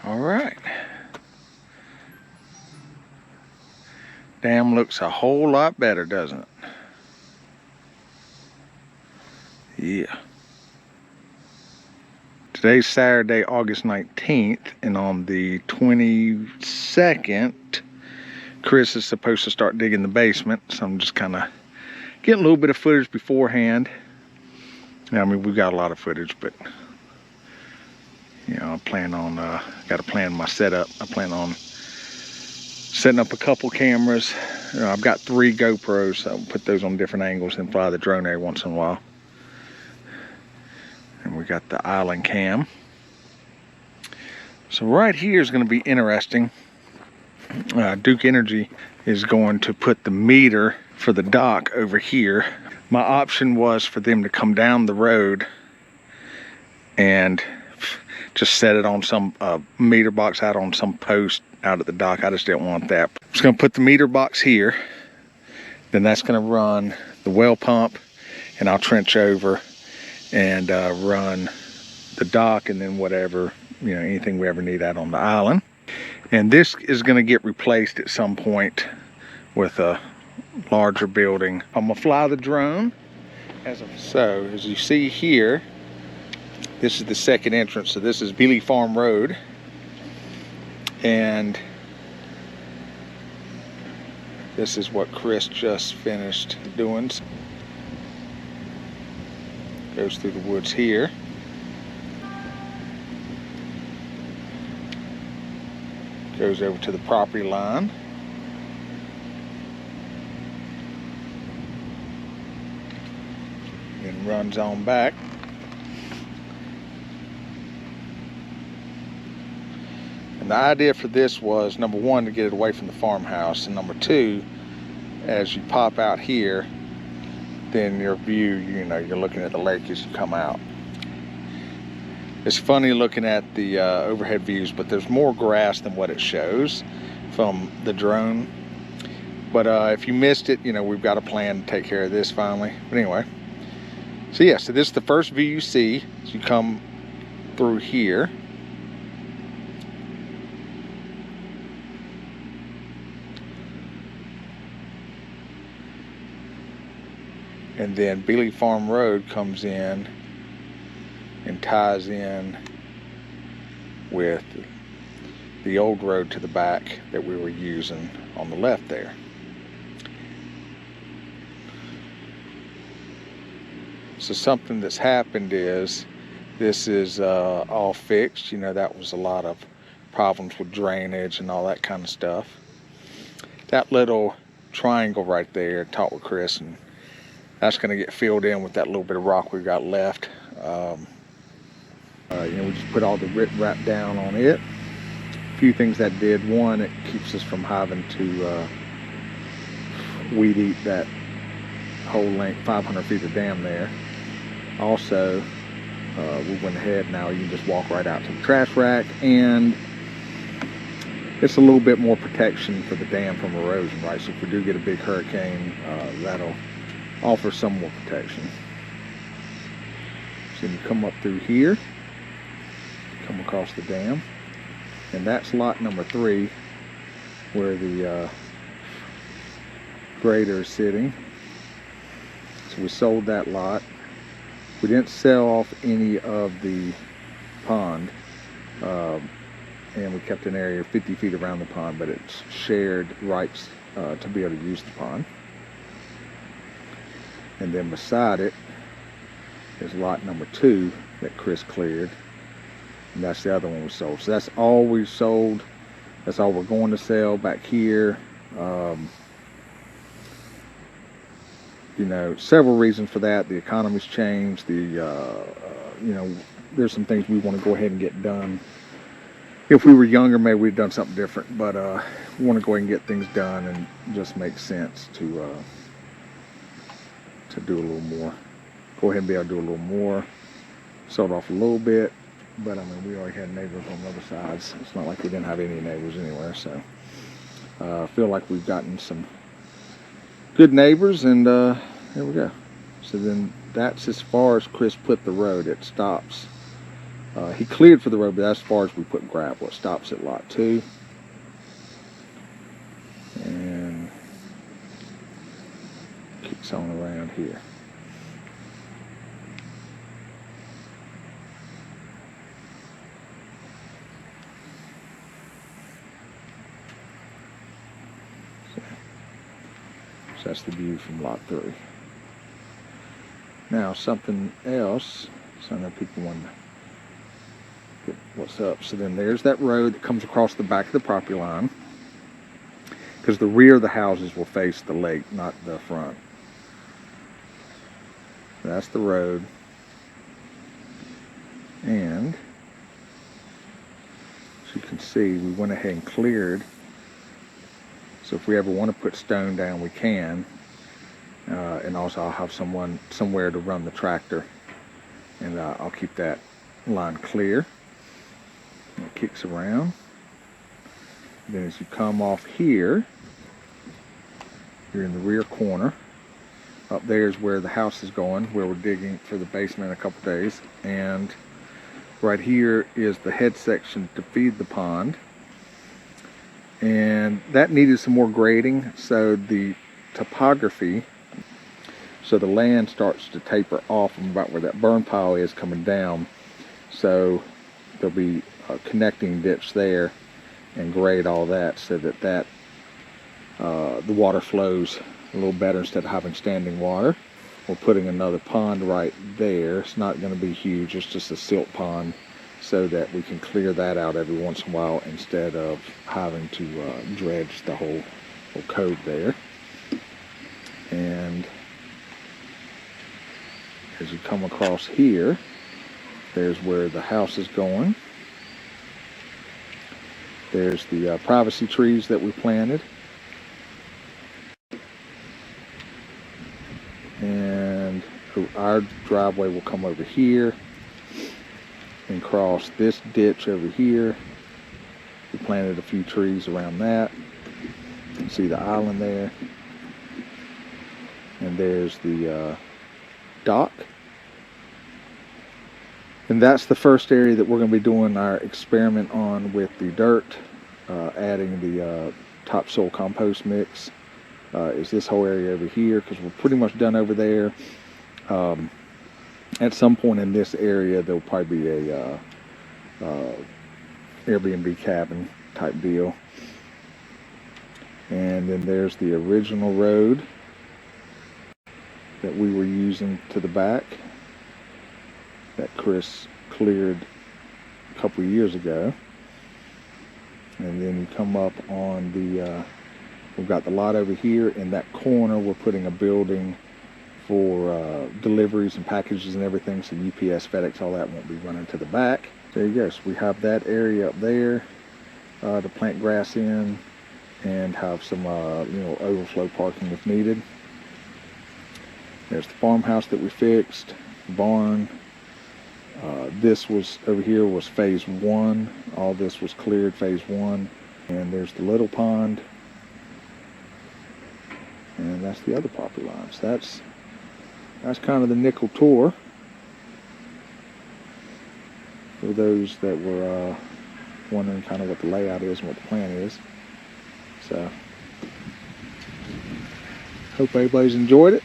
All right. Dam looks a whole lot better, doesn't it? Yeah. Today's Saturday, August 19th, and on the 22nd, Chris is supposed to start digging the basement, so I'm just kind of getting a little bit of footage beforehand. I mean, we've got a lot of footage, but you know, I plan on, got to plan my setup. I plan on setting up a couple cameras. I've got 3 GoPros, so I'll put those on different angles and fly the drone every once in a while. And we got the island cam. So right here is going to be interesting. Duke Energy is going to put the meter for the dock over here. My option was for them to come down the road and just set it on some meter box out on some post out at the dock. I just didn't want that. I'm just going to put the meter box here. Then that's going to run the well pump, and I'll trench over and run the dock, and then whatever, you know, anything we ever need out on the island. And this is going to get replaced at some point with a larger building. I'm going to fly the drone. So as you see here, this is the second entrance. So this is Beeley Farm Road. And this is what Chris just finished doing. Goes through the woods here. Goes over to the property line. And runs on back. And the idea for this was, number one, to get it away from the farmhouse, and number two, as you pop out here, then your view, you know, you're looking at the lake as you come out. It's funny looking at the overhead views, but there's more grass than what it shows from the drone. But if you missed it, you know, we've got a plan to take care of this finally. But anyway, so yeah, so this is the first view you see as you come through here. And then Beeley Farm Road comes in and ties in with the old road to the back that we were using on the left there. So something that's happened is this is all fixed. You know, that was a lot of problems with drainage and all that kind of stuff. That little triangle right there, talked with Chris, and that's going to get filled in with that little bit of rock we've got left. You know, we just put all the riprap down on it. A few things that did. One, it keeps us from having to weed eat that whole length, 500 feet of dam there. Also, we went ahead, now you can just walk right out to the trash rack, and it's a little bit more protection for the dam from erosion, right? So if we do get a big hurricane, that'll offer some more protection. So you come up through here, come across the dam, and that's lot number 3 where the grader is sitting. So we sold that lot. We didn't sell off any of the pond, and we kept an area 50 feet around the pond, but it's shared rights to be able to use the pond. And then beside it is lot number 2 that Chris cleared, and that's the other one we sold. So that's all we sold. That's all we're going to sell back here. You know, several reasons for that. The economy's changed. You know, there's some things we want to go ahead and get done. If we were younger, maybe we'd done something different, but we want to go ahead and get things done, and it just makes sense to do a little more. Go ahead and be able to do a little more. Sold off a little bit, but I mean, we already had neighbors on the other sides. It's not like we didn't have any neighbors anywhere, so I feel like we've gotten some good neighbors, and there we go. So then that's as far as Chris put the road. It stops He cleared for the road, but that's as far as we put gravel. It stops at lot 2. And kicks on around here. So that's the view from lot 3. Now something else, so I know people want to get what's up. So then there's that road that comes across the back of the property line, because the rear of the houses will face the lake, not the front. That's the road. And as you can see, we went ahead and cleared. So if we ever want to put stone down, we can. And also I'll have someone somewhere to run the tractor. And I'll keep that line clear. And it kicks around. Then as you come off here, you're in the rear corner. Up there is where the house is going, where we're digging for the basement in a couple days. And right here is the head section to feed the pond. And that needed some more grading, so the topography, so the land starts to taper off from about where that burn pile is coming down. So there'll be a connecting ditch there and grade all that so that the water flows a little better instead of having standing water. We're putting another pond right there. It's not going to be huge, it's just a silt pond, so that we can clear that out every once in a while instead of having to dredge the whole cove there. And as you come across here, there's where the house is going. There's the privacy trees that we planted. And our driveway will come over here and cross this ditch over here. We planted a few trees around that. You can see the island there. And there's the dock. And that's the first area that we're going to be doing our experiment on with the dirt, adding the topsoil compost mix. Is this whole area over here, because we're pretty much done over there. At some point in this area, there'll probably be a Airbnb cabin type deal. And then there's the original road that we were using to the back that Chris cleared a couple of years ago. And then you come up on the, we've got the lot over here. In that corner, we're putting a building for deliveries and packages and everything, so UPS, FedEx, all that won't be running to the back. There you go. So we have that area up there to plant grass in and have some overflow parking if needed. There's the farmhouse that we fixed, the barn. This was over here was phase 1. All this was cleared, phase 1. And there's the little pond. And that's the other property line. So that's kind of the nickel tour for those that were wondering kind of what the layout is and what the plan is. So hope everybody's enjoyed it.